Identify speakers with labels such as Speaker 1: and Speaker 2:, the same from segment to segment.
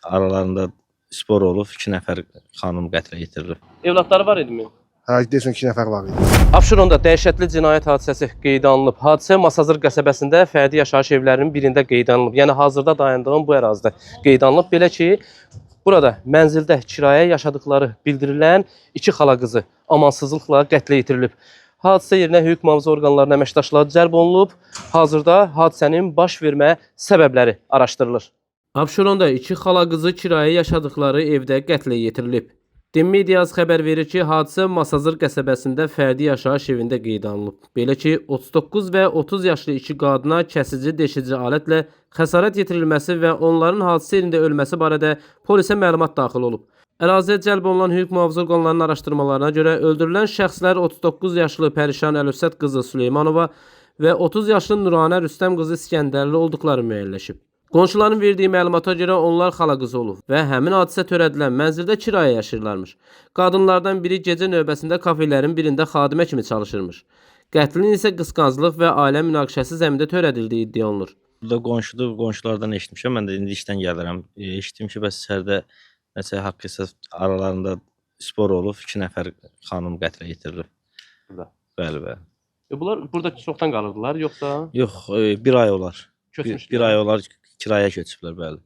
Speaker 1: aralarında spor olub, 2 nəfər xanım qətlə yetirilib.
Speaker 2: Evlatları var idimi?
Speaker 3: Hə, deyəsən 2 nəfər var idi.
Speaker 2: Abşeronda dəhşətli cinayət hadisəsi qeydə alınıb. Hadisə Masazır qəsəbəsində fərdi yaşayış evlərinin birində qeydə alınıb. Yəni hazırda dayandığım bu ərazidə qeydə alınıb. Belə ki, burada mənzildə kirayə yaşadıkları bildirilən 2 xala qızı amansızlıqla qətlə yetirilib. Hadisə yerinə hüquq mühafizə orqanlarının əməkdaşları cəlb olunub. Hazırda hadisənin baş vermə səbəbləri araşdırılır. Abşeronda 2 xala qızı kirayə yaşadıkları evdə qətlə yetirilib. DİN Mediası xəbər verir ki, hadisə Masazır qəsəbəsində fərdi yaşayış evində qeydə alınıb. Belə ki, 39 və 30 yaşlı 2 qadına kəsici, deşici alətlə xəsarət yetirilməsi və onların hadisə yerində ölməsi barədə polisə məlumat daxil olub. Əraziyə cəlb olunan hüquq mühafizə orqanlarının araşdırmalarına görə öldürülən şəxslər 39 yaşlı Pərişan Əlövsət qızı Süleymanova və 30 yaşlı Nuranə Rüstəm qızı İskəndərli olduqları müəyyənləşib. Qonşuların verdiyi məlumata görə onlar xala qızı olub və həmin hadisə törədilən mənzildə kirayə yaşayırlarmış. Qadınlardan biri gecə növbəsində kafelerin birində xadimə kimi çalışırmış. Qətlin isə qısqanclıq və ailə münaqişəsi zəmində törədildiyi iddia olunur.
Speaker 1: Burada qonşudur, qonşulardan eşitmişəm. Mən də indi işdən gəlirəm. Eşitdim ki, bəs içəridə nəsə haqq hesab aralarında spor olub, 2 nəfər xanım qətlə yetirilib.
Speaker 2: Burada.
Speaker 1: Bəli, bəli.
Speaker 2: Bunlar burada çoxdan qalırdılar, yoxsa
Speaker 1: Yox, 1 ay olar.
Speaker 2: köçmüşdülər?
Speaker 1: 1 ay olar kiraya köçüblər, bəli.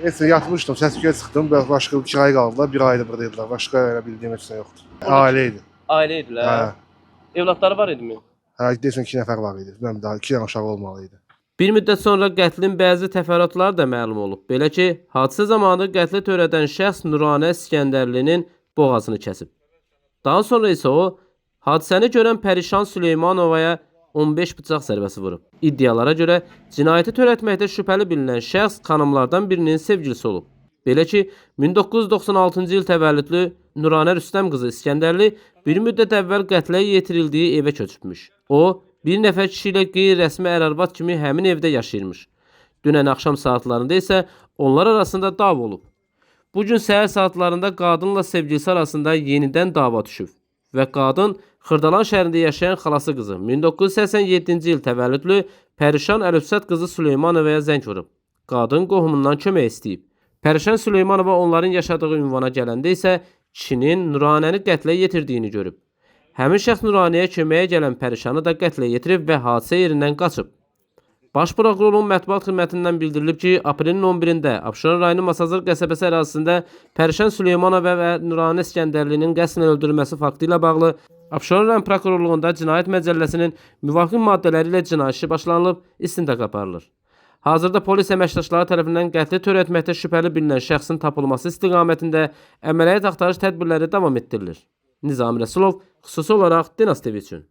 Speaker 3: Heç yatmışdım, səsküyə çıxdım, başqa kirayə qaldılar, 1 ayda buradaydılar. Başqa elə bildiyim heç nə yoxdur. Ailə idi.
Speaker 2: Ailə idilər.
Speaker 3: Hə.
Speaker 2: Evlatları var idimi?
Speaker 3: Hə, deyəsən 2 nəfər var idi. Mən daha 2 dənə uşağı olmalı idi.
Speaker 2: Bir müddət sonra qətlin bəzi təfərrüatları da məlum olub. Belə ki, hadisə zamanı qətli törədən şəxs Nuranə İskəndərlinin boğazını kəsib. Daha sonra isə o, hadisəni görən Pərişan Süleymanovaya 15 bıçaq zərbəsi vurub. İddialara görə cinayəti törətməkdə şübhəli bilinən şəxs xanımlardan birinin sevgilisi olub. Belə ki, 1996-cı il təvəllüdlü Nuranə Rüstəm qızı İskəndərli bir müddət əvvəl qətlə yetirildiyi evə köçübmüş. O, bir nəfər kişi ilə qeyri-rəsmi ər-arvad kimi həmin evdə yaşayırmış. Dünən axşam saatlarında isə onlar arasında dava olub. Bugün səhər saatlarında qadınla sevgilisi arasında yenidən dava düşüb və qadın Xırdalan şəhərində yaşayan xalası qızı 1987-ci il təvəllüdlü Pərişan Əlövsət qızı Süleymanovaya zəng vurub. Qadın qohumundan kömək istəyib. Pərişan Süleymanova onların yaşadığı ünvana gələndə isə kişinin Nuranəni qətlə yetirdiyini görüb. Həmin şəxs Nuranəyə köməyə gələn Pərişanı da qətlə yetirib və hadisə yerindən qaçıb. Baş prokurorun mətbuat xidmətindən bildirilib ki, aprelin 11-də Abşeron rayonu Masazır qəsəbəsi ərazisində Pərişan Süleymanova və Nuranə İskəndərlinin qəsdən öldürülməsi faktı ilə bağlı Abşeron rayon prokurorluğunda cinayət məcəlləsinin müvafiq maddələri ilə cinayət işi başlanılıb, istintaq aparılır. Hazırda polis əməkdaşları tərəfindən qətli törətməkdə şübhəli bilinən şəxsin tapılması istiqamətində əməliyyat axtarış tədbirləri davam etdirilir. Nizami Rəsulov, xüsusi olaraq Dinas TV üçün.